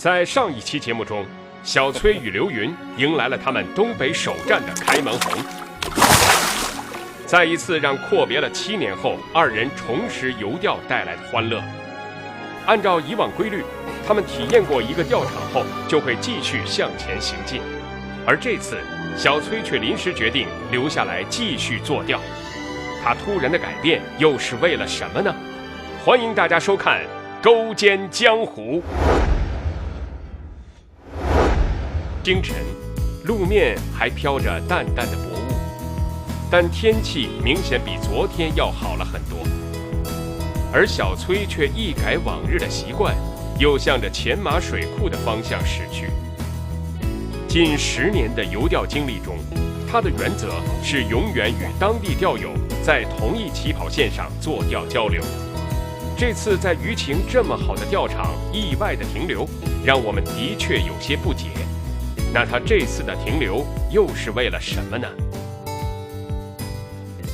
在上一期节目中，小崔与刘云迎来了他们东北首战的开门红。在一次让阔别了7年后，二人重拾游钓带来的欢乐。按照以往规律，他们体验过一个钓场后，就会继续向前行进。而这次，小崔却临时决定留下来继续做钓。他突然的改变又是为了什么呢？欢迎大家收看《勾践江湖》。清晨，路面还飘着淡淡的薄雾，但天气明显比昨天要好了很多。而小崔却一改往日的习惯，又向着前马水库的方向驶去。近10年的游钓经历中，他的原则是永远与当地钓友在同一起跑线上做钓交流。这次在鱼情这么好的钓场意外的停留，让我们的确有些不解。那他这次的停留又是为了什么呢？对，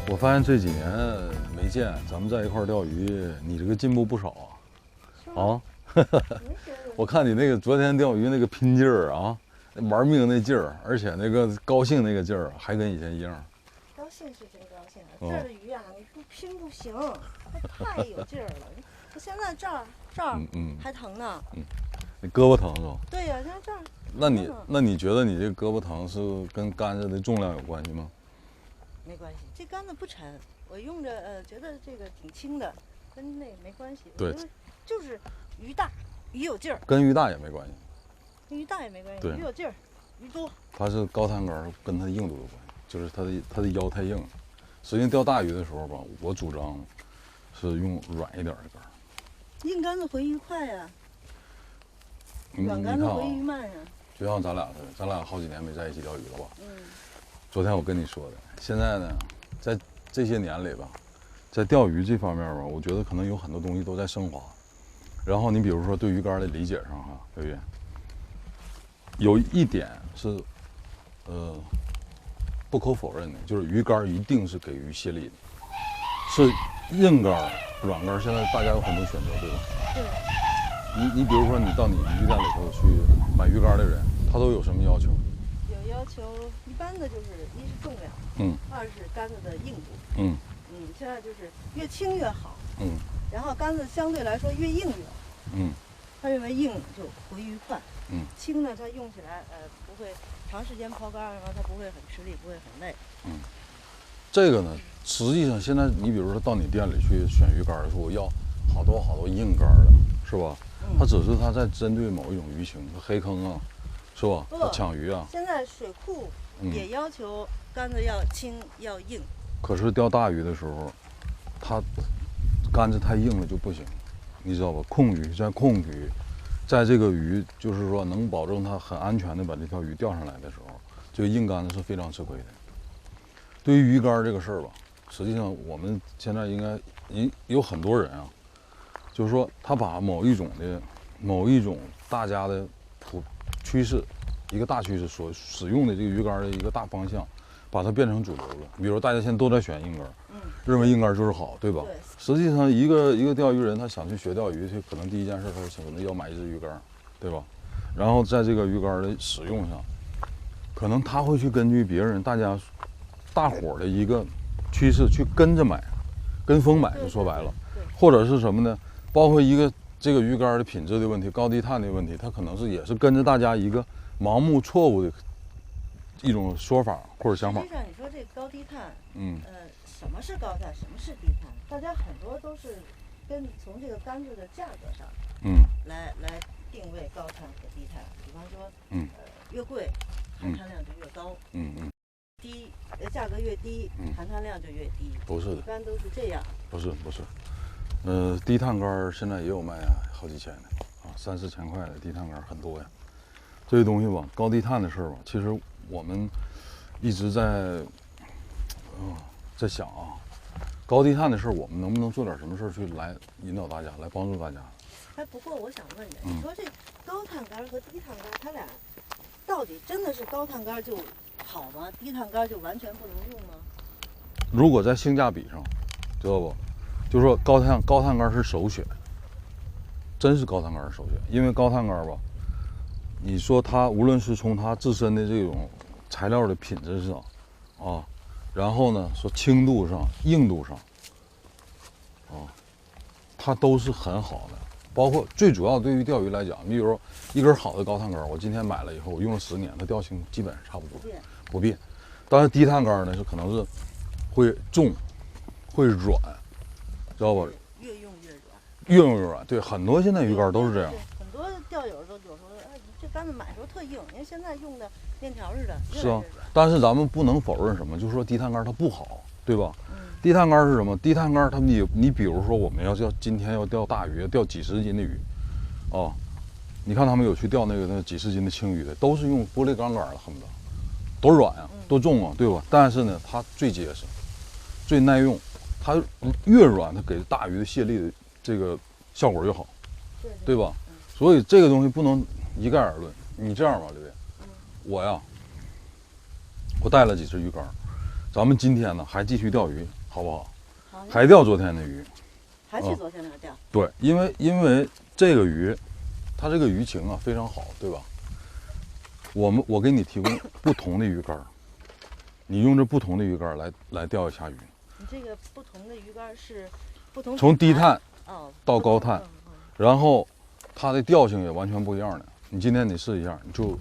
我发现这几年没见咱们在一块钓鱼，你这个进步不少啊！我看你那个昨天钓鱼那个拼劲儿啊，玩命那劲儿，而且那个高兴那个劲儿，还跟以前一样。高兴是真高兴啊！这儿的鱼啊，你不拼不行，它太有劲儿了。我现在这儿还疼呢。你胳膊疼是吧？对呀，像这儿。那你觉得你这胳膊疼是跟杆子的重量有关系吗？没关系，这杆子不沉，我用着觉得这个挺轻的，跟那没关系。对，就是鱼大，鱼有劲儿。跟鱼大也没关系。跟鱼大也没关系，对，鱼有劲儿，鱼多。它是高滩杆跟它的硬度有关系，就是它的腰太硬了。实际上钓大鱼的时候吧，我主张是用软一点的杆。硬杆子回鱼快呀。软杆子回鱼慢呀。就像咱俩似的，咱俩好几年没在一起钓鱼了吧？昨天我跟你说的，现在呢，在这些年里吧，在钓鱼这方面吧，我觉得可能有很多东西都在升华。然后你比如说对鱼竿的理解上哈，对不对？有一点是，不可否认的，就是鱼竿一定是给鱼吸力的，是硬竿、软竿，现在大家有很多选择，对吧？对。你比如说，你到你鱼店里头去买鱼竿的人，他都有什么要求？有要求，一般的就是一是重量，二是杆子的硬度，现在就是越轻越好，然后杆子相对来说越硬越好，他认为硬就回鱼快，轻呢它用起来不会长时间抛竿，然后它不会很吃力，不会很累，这个呢，实际上现在你比如说到你店里去选鱼竿的时候，我要好多硬竿的，是吧？它只是它在针对某一种鱼情，黑坑啊，是吧？抢鱼啊。现在水库也要求杆子要轻要硬。可是钓大鱼的时候，它杆子太硬了就不行，你知道吧？控鱼，在这个鱼就是说能保证它很安全的把这条鱼钓上来的时候，这个硬杆子是非常吃亏的。对于鱼竿这个事儿吧，实际上我们现在应该有很多人啊。就是说，他把某一种大家的趋势，一个大趋势所使用的这个鱼竿的一个大方向，把它变成主流了。比如大家现在都在选硬竿，认为硬竿就是好，对吧？对。实际上，一个钓鱼人他想去学钓鱼，他可能第一件事他可能要买一支鱼竿，对吧？然后在这个鱼竿的使用上，可能他会去根据别人大伙的一个趋势去跟着买，跟风买，就说白了，或者是什么呢？包括这个鱼竿的品质的问题、高低碳的问题，它可能也是跟着大家一个盲目错误的一种说法或者想法。实际上，你说这高低碳，什么是高碳，什么是低碳？大家很多都是从这个杆子的价格上，来定位高碳和低碳。比方说，越贵，含碳量就越高，价格越低，含碳量就越低。不是的，一般都是这样。不是。低碳竿现在也有卖好几千的啊，3、4千块的低碳竿很多呀。这些东西吧，高低碳的事儿吧，其实我们一直在想啊，高低碳的事儿，我们能不能做点什么事儿去来引导大家，来帮助大家？不过我想问你，你说这高碳竿和低碳竿，它俩到底真的是高碳竿就好吗？低碳竿就完全不能用吗？如果在性价比上，知道不？就是说高碳竿是首选，真是高碳杆首选，因为高碳杆吧，你说它无论是从它自身的这种材料的品质上，啊，然后呢说轻度上、硬度上，啊，它都是很好的。包括最主要对于钓鱼来讲，你比如说一根好的高碳杆，我今天买了以后，我用了10年，它钓性基本上差不多，不变。但是低碳杆呢，是可能是会重、会软，知道吧？越用越软。越用越软，对，很多现在鱼竿都是这样。很多钓友都有时候，哎，这杆子买的时候特硬，因为现在用的面条似的。是啊，但是咱们不能否认什么，就是说低碳杆它不好，对吧？低碳杆是什么？低碳杆它你比如说我们今天要钓大鱼，钓几十斤的鱼，啊，你看他们有去钓那个几十斤的青鱼的，都是用玻璃钢杆的，恨不得多软啊，多重啊，对吧？但是呢，它最结实，最耐用，它越软，它给大鱼的卸力的这个效果越好，对吧？所以这个东西不能一概而论。你这样吧，刘烨，我带了几只鱼竿，咱们今天呢还继续钓鱼，好不好？好，还钓昨天的鱼，还去昨天那儿钓。对，因为这个鱼，它这个鱼情啊非常好，对吧？我给你提供不同的鱼竿，你用这不同的鱼竿来钓一下鱼。你这个不同的鱼竿是不同，从低碳到高碳，然后它的调性也完全不一样的。你今天你试一下，你就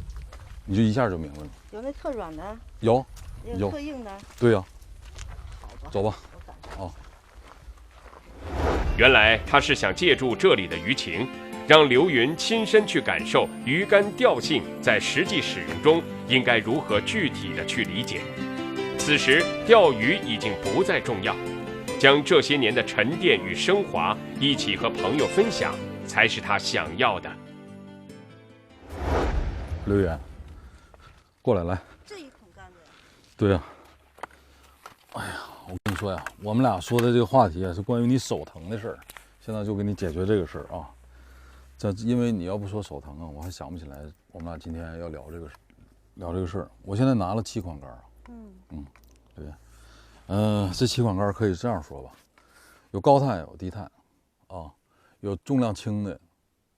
一下就明白了。有那特软的，有特硬的。对呀。走吧。哦。原来他是想借助这里的鱼情，让刘云亲身去感受鱼竿调性在实际使用中应该如何具体的去理解。此时钓鱼已经不再重要，将这些年的沉淀与升华一起和朋友分享，才是他想要的。刘源，过来，来。这一捆杆子呀？对呀。哎呀，我跟你说呀，我们俩说的这个话题啊，是关于你手疼的事儿，现在就给你解决这个事儿啊。因为你要不说手疼啊，我还想不起来我们俩今天要聊这个事儿。我现在拿了7款杆啊。对。这7款杆可以这样说吧，有高碳有低碳，啊，有重量轻的，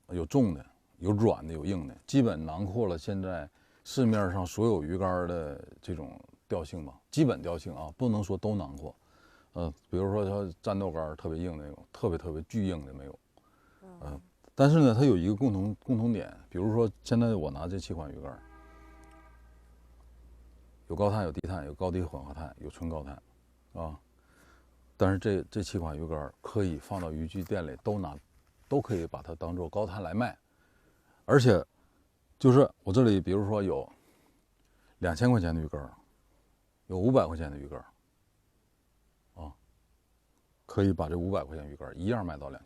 有重的，有软的，有硬的，基本囊括了现在市面上所有鱼竿的这种调性吧，基本调性啊，不能说都囊括。比如说它战斗杆特别硬的那种，特别巨硬的没有。但是呢，它有一个共同点，比如说现在我拿这7款鱼竿，有高碳有低碳，有高低混合碳，有纯高碳，啊。但是这7款鱼竿可以放到渔具店里都可以把它当做高碳来卖，而且就是我这里比如说有2000块钱的鱼竿，有500块钱的鱼竿，啊，可以把这500块钱鱼竿一样卖到2000。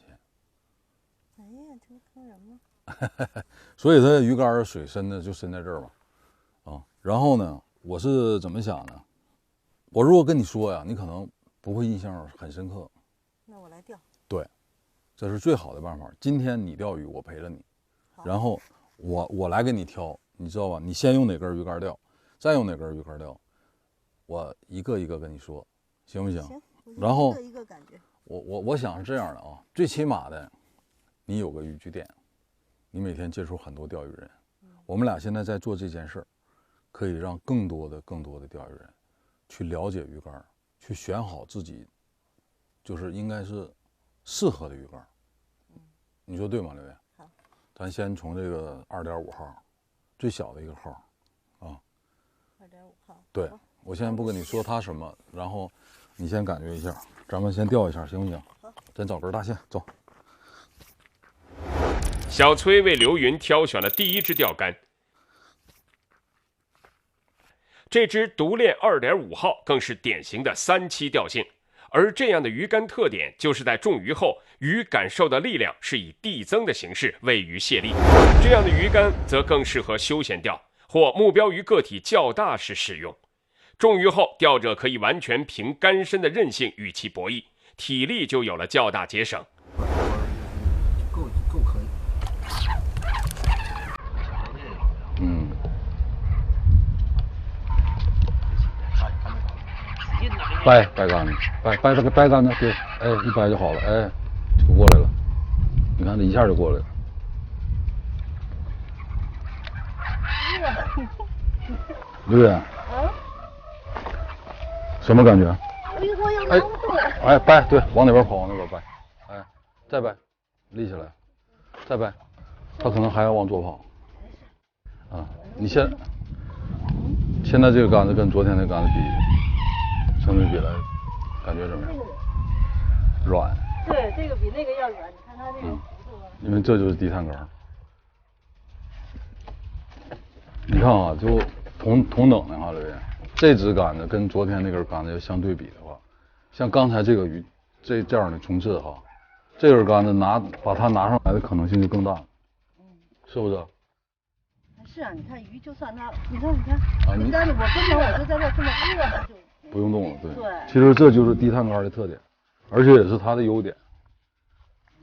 哎呀，这不坑人吗？所以它鱼竿水深的就深在这儿嘛，啊，然后呢，我是怎么想呢？我如果跟你说呀，你可能不会印象很深刻。那我来钓。对，这是最好的办法。今天你钓鱼，我陪着你，然后我来给你挑，你知道吧？你先用哪根鱼竿钓，再用哪根鱼竿钓，我一个一个跟你说，行不行？行。然后一个感觉。我想是这样的啊，最起码的。你有个渔具店，你每天接触很多钓鱼人，我们俩现在在做这件事儿，可以让更多的钓鱼人去了解鱼竿，去选好自己就是应该是适合的鱼竿。你说对吗，刘烨？好，咱先从这个2.5号，最小的一个号，啊。2.5号。对，我先不跟你说它什么，然后你先感觉一下，咱们先钓一下，行不行？好，咱找根大线，走。小崔为刘云挑选了第1支钓竿，这支独练2.5号更是典型的3栖调性，而这样的鱼竿特点就是在中鱼后，鱼感受的力量是以递增的形式为鱼卸力，这样的鱼竿则更适合休闲钓或目标鱼个体较大时使用。中鱼后，钓者可以完全凭竿身的韧性与其博弈，体力就有了较大节省。够可以。掰杆子，掰杆子，对，哎，一掰就好了，哎，就过来了，你看这一下就过来了。刘姐，什么感觉？哎，掰，对，往哪边跑，往那边掰。哎，再掰，立起来，再掰。他可能还要往左跑。啊，你现在这个杆子跟昨天那杆子比，相对比来，感觉怎么样？软。对，这个比那个要软。你看它这个幅度啊。因为这就是低碳杆。你看啊，就同等的哈，刘爷，这支杆子跟昨天那根杆子要相对比的话，像刚才这个鱼这样的冲刺哈，这根杆子把它拿上来的可能性就更大了，是不是？是啊，你看鱼就算它，你看，啊，你杆子我根本我就在这这么搁着就不用动了，对。其实这就是低碳杆的特点，而且也是它的优点。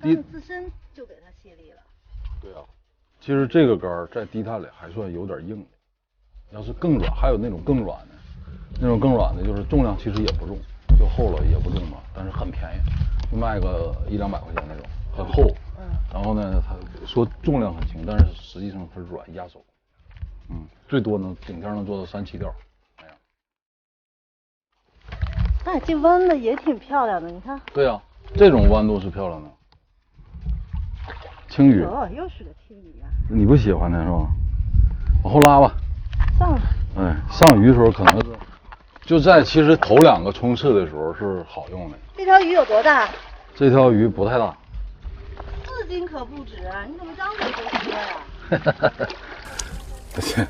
它自身就给它卸力了。对啊。其实这个杆在低碳里还算有点硬的，要是更软，还有那种更软的，就是重量其实也不重，就厚了也不重嘛，但是很便宜，就卖个100-200块钱那种，很厚。然后呢，他说重量很轻，但是实际上它软压手，最多顶天能做到3-7钓。哎，这弯的也挺漂亮的，你看。对啊，这种弯度是漂亮的。青鱼。哦，又是个青鱼啊。你不喜欢它是吧？往后拉吧。上。哎，上鱼的时候可能是就在其实头2个冲刺的时候是好用的。这条鱼有多大？这条鱼不太大。4斤可不止啊！你怎么张嘴就说呀？抱歉。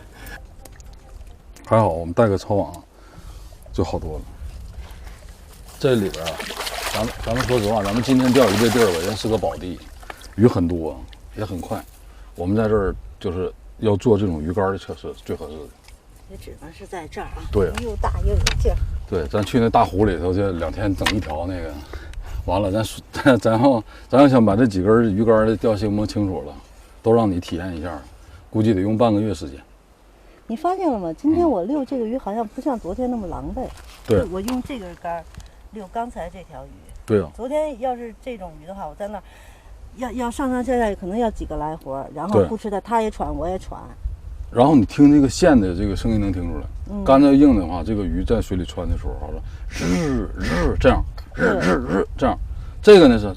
还好我们带个抄网就好多了。这里边啊，咱们说实话，咱们今天钓鱼这地儿吧，人是个宝地，鱼很多，也很快。我们在这儿就是要做这种鱼竿的测试，最合适的。也只能是在这儿啊。对。又大又有劲儿。对，咱去那大湖里头，就2天整一条那个，完了，咱要想把这几根鱼竿的钓性摸清楚了，都让你体验一下，估计得用半个月时间。你发现了吗？今天我遛这个鱼好像不像昨天那么狼狈。对。我用这根竿遛刚才这条鱼。对啊。昨天要是这种鱼的话，我在那儿要上上下下可能要几个来回，然后不吃的他也喘我也喘。然后你听这个线的这个声音能听出来，竿子硬的话，这个鱼在水里穿的时候，好了，这样，这样，这个呢是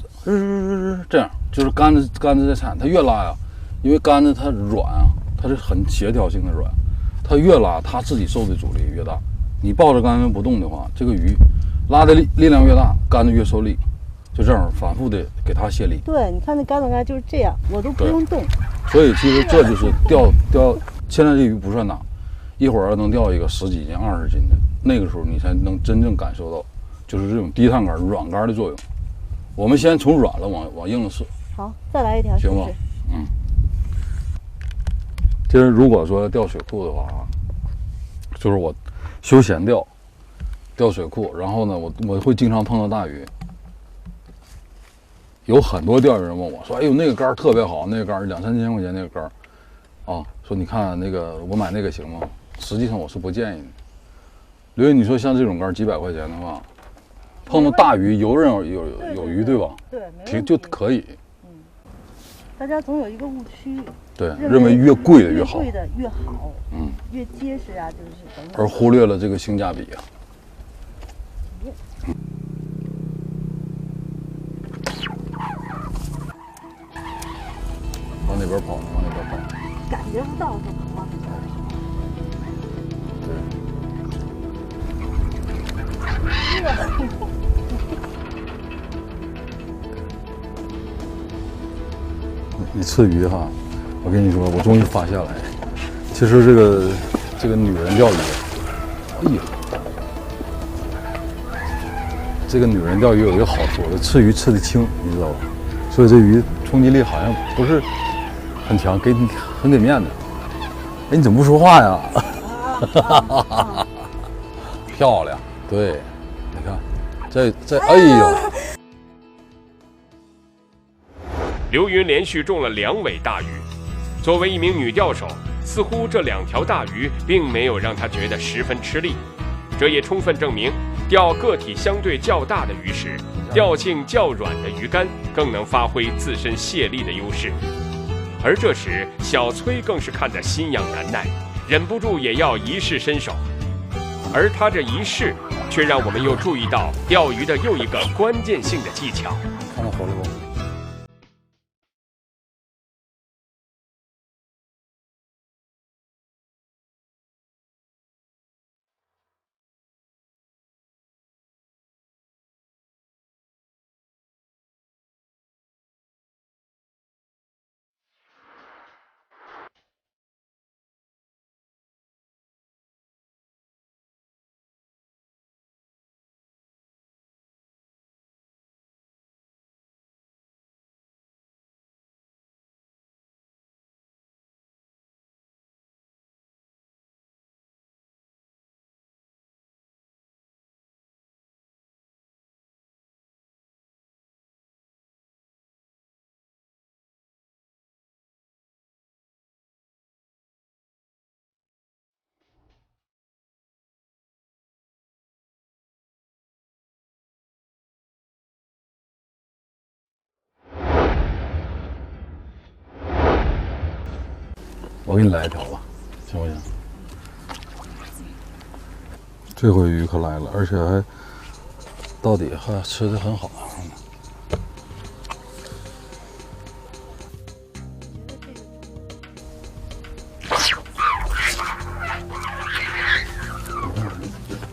这样，就是竿子在颤，它越拉呀，因为竿子它软啊，它是很协调性的软，它越拉它自己受的阻力越大。你抱着竿不动的话，这个鱼拉的力量越大，竿子越受力，就这样反复的给它卸力。对，你看那竿子竿就是这样，我都不用动。所以其实这就是钓。现在这鱼不算大，一会儿能钓一个10几斤、20斤的，那个时候你才能真正感受到，就是这种低碳杆、软杆的作用。我们先从软了往硬了试。好，再来一条，行吧？其实如果说钓水库的话啊，就是我休闲钓水库，然后呢，我会经常碰到大鱼。有很多钓鱼人问我说：“哎呦，那个杆特别好，那个杆2-3千块钱那个杆。”啊，说你看那个我买那个行吗？实际上我是不建议的。刘爷，你说像这种竿几百块钱的话，碰到大鱼游刃有余，对吧？对，就可以。大家总有一个误区，对，认为越贵的越好，贵的越好，越结实啊，就是等等，而忽略了这个性价比啊。往哪边跑？往哪边跑？感觉不到是吗？你吃鱼哈，我跟你说，我终于发现了，其实这个女人钓鱼，哎呀，这个女人钓鱼有一个好处，吃鱼吃得轻，你知道吧？所以这鱼冲击力好像不是很强，很给面子。哎，你怎么不说话呀？漂亮，对，你看，这，哎呦！刘云连续中了2尾大鱼，作为一名女钓手，似乎这2条大鱼并没有让她觉得十分吃力，这也充分证明钓个体相对较大的鱼时，钓性较软的鱼竿更能发挥自身卸力的优势。而这时，小崔更是看得心痒难耐，忍不住也要一试身手。而他这一试，却让我们又注意到钓鱼的又一个关键性的技巧。看到回来不？我给你来一条吧，行不行？这回鱼可来了，而且还到底还吃的很好。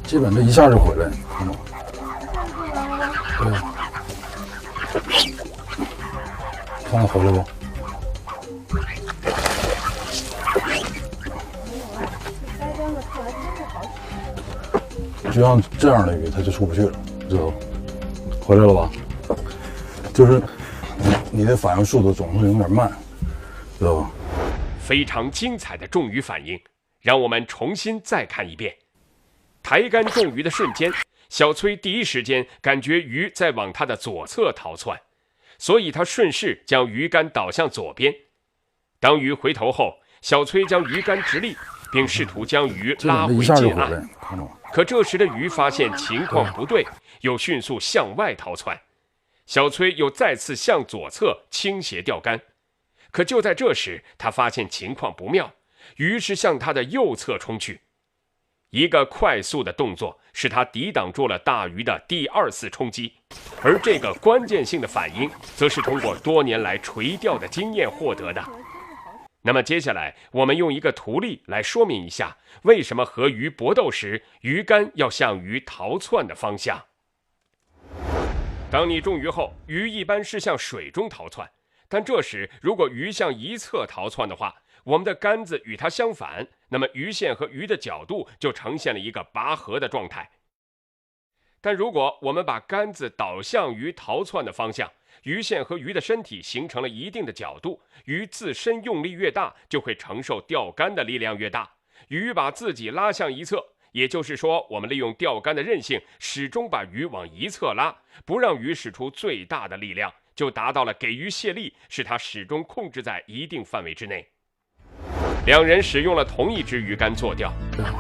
基本这一下就回来，看到吗？对，看看回来不？就像这样的鱼，它就出不去了，知道吧？回来了吧？就是你的反应速度总是有点慢，知道吧？非常精彩的中鱼反应，让我们重新再看一遍。抬竿中鱼的瞬间，小崔第一时间感觉鱼在往他的左侧逃窜，所以他顺势将鱼竿导向左边。当鱼回头后，小崔将鱼竿直立，并试图将鱼拉回近岸。可这时的鱼发现情况不对，又迅速向外逃窜。小崔又再次向左侧倾斜钓竿，可就在这时，他发现情况不妙，鱼是向他的右侧冲去。一个快速的动作使他抵挡住了大鱼的第二次冲击，而这个关键性的反应，则是通过多年来垂钓的经验获得的。那么接下来，我们用一个图例来说明一下，为什么和鱼搏斗时，鱼竿要向鱼逃窜的方向。当你中鱼后，鱼一般是向水中逃窜，但这时如果鱼向一侧逃窜的话，我们的竿子与它相反，那么鱼线和鱼的角度就呈现了一个拔河的状态。但如果我们把竿子导向鱼逃窜的方向，鱼线和鱼的身体形成了一定的角度，鱼自身用力越大，就会承受钓竿的力量越大，鱼把自己拉向一侧，也就是说，我们利用钓竿的韧性，始终把鱼往一侧拉，不让鱼使出最大的力量，就达到了给鱼卸力，使它始终控制在一定范围之内。两人使用了同一支鱼竿做钓，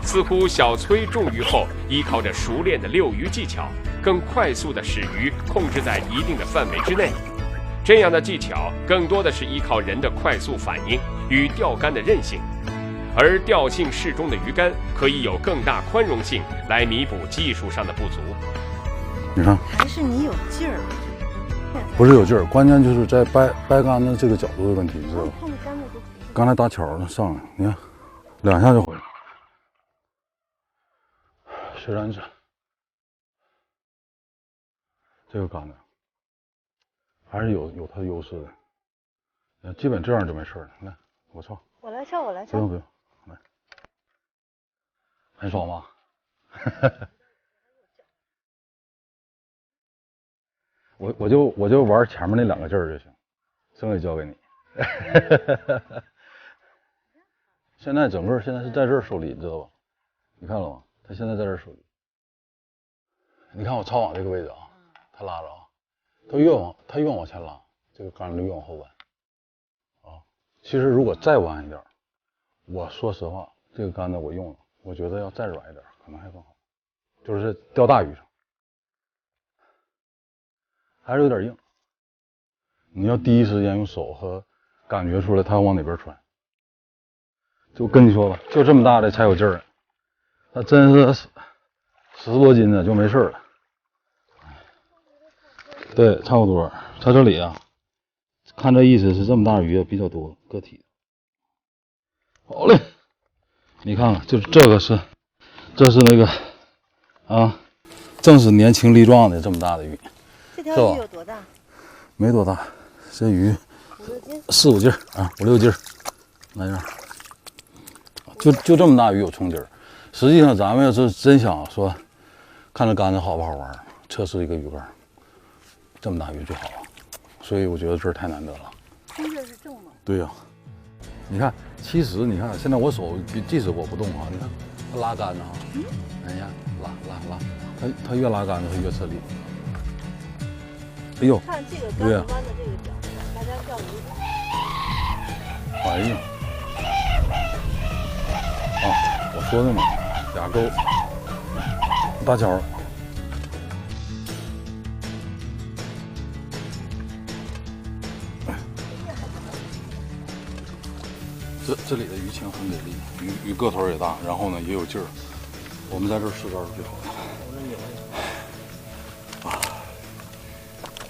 似乎小崔中鱼后，依靠着熟练的遛鱼技巧，更快速地使鱼控制在一定的范围之内。这样的技巧更多的是依靠人的快速反应与钓竿的韧性，而钓性适中的鱼竿可以有更大宽容性来弥补技术上的不足。你看，还是你有劲儿，不是有劲儿，关键就是在掰竿的这个角度的问题，你知道吧？刚才搭桥呢，上来，你看，2下就回来了。虽然是这个竿子还是有它的优势的，基本这样就没事了。来，我操！我来敲，我来敲。不用不用，来，很爽吗？我就玩前面那2个劲儿就行，剩下交给你。现在是在这儿受力，你知道吧？你看了吗？他现在在这儿受力。你看我超往这个位置啊，他拉着啊，他越往前拉，这个竿就越往后弯啊。其实如果再弯一点，我说实话，这个竿子我用了，我觉得要再软一点可能还更好。就是钓大鱼上，还是有点硬。你要第一时间用手和感觉出来它要往哪边穿。就跟你说吧，就这么大的才有劲儿，它真是10多斤的就没事了。对，差不多。它这里啊，看这意思是这么大鱼也比较多，个体。好嘞，你看看，就是这个是，这是那个啊，正是年轻力壮的这么大的鱼。这条鱼有多大？没多大，这鱼4、5斤啊，5、6斤那样。就这么大鱼有冲劲儿。实际上，咱们要是真想说，看这杆子好不好玩，测试一个鱼竿，这么大鱼最好了。所以我觉得这儿太难得了。冲劲是正吗？对呀、你看，其实你看，现在我手即使我不动啊，你看它拉杆子啊，哎呀，拉，它越拉杆子它越吃力。哎呦，看这个杆子弯的这个角，大家钓鱼。哎呀，啊，我说的嘛，2钩，大桥。这里的鱼情很给力，鱼个头也大，然后呢也有劲儿。我们在这儿试竿是最好的。啊，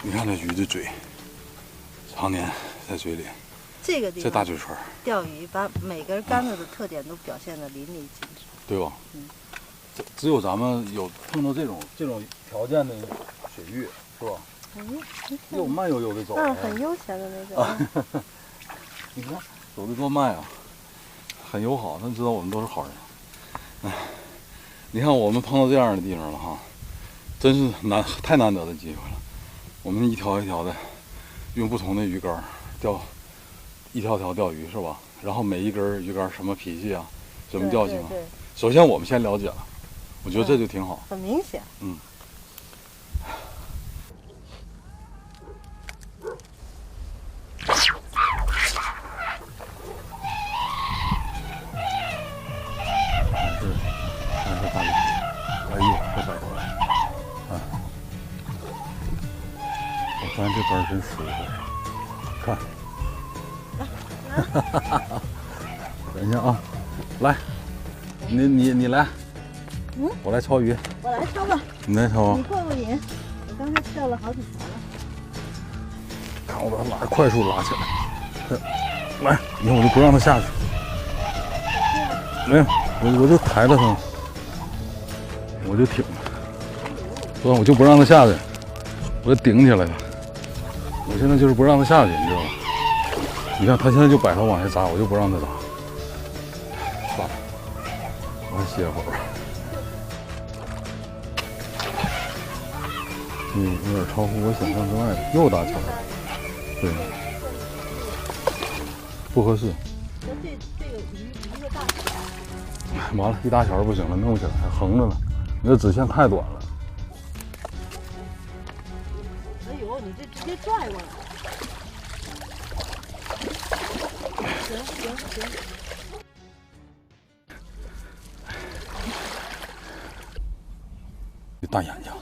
你看这鱼的嘴，常年在嘴里。这个地方，这大嘴唇，钓鱼把每根杆子的特点都表现得淋漓尽致，对吧？只有咱们有碰到这种条件的水域，是吧？又慢悠悠的走，很悠闲的那种。你看走的多慢啊，很友好，他知道我们都是好人。你看我们碰到这样的地方了哈，真是太难得的机会了。我们一条一条的用不同的鱼竿钓，一条条钓鱼是吧？然后每一根鱼竿什么脾气啊，什么调性啊。首先我们先了解了，我觉得这就挺好。很明显。还是大鱼，哎呦，这摆过来，啊！我发现这竿真舒服，看，等一下啊，来，你来，我来抄鱼，我来抄吧，你来抄，你过瘾，我刚才钓了好几条了，看我把它快速拉起来，来，你看我就不让它下去，没有，我就抬着它。我就挺，不，我就不让它下去，我就顶起来了。我现在就是不让它下去，你知道吗？你看它现在就摆头往下扎，我就不让它扎。算了，我还歇会儿吧。有点超乎我想象之外的，又大桥。对，不合适。这个鱼一个大桥。完了，一大桥不行了，弄不起来，还横着呢。你这直线太短了。哎呦，你这直接拽过来。行。大眼睛。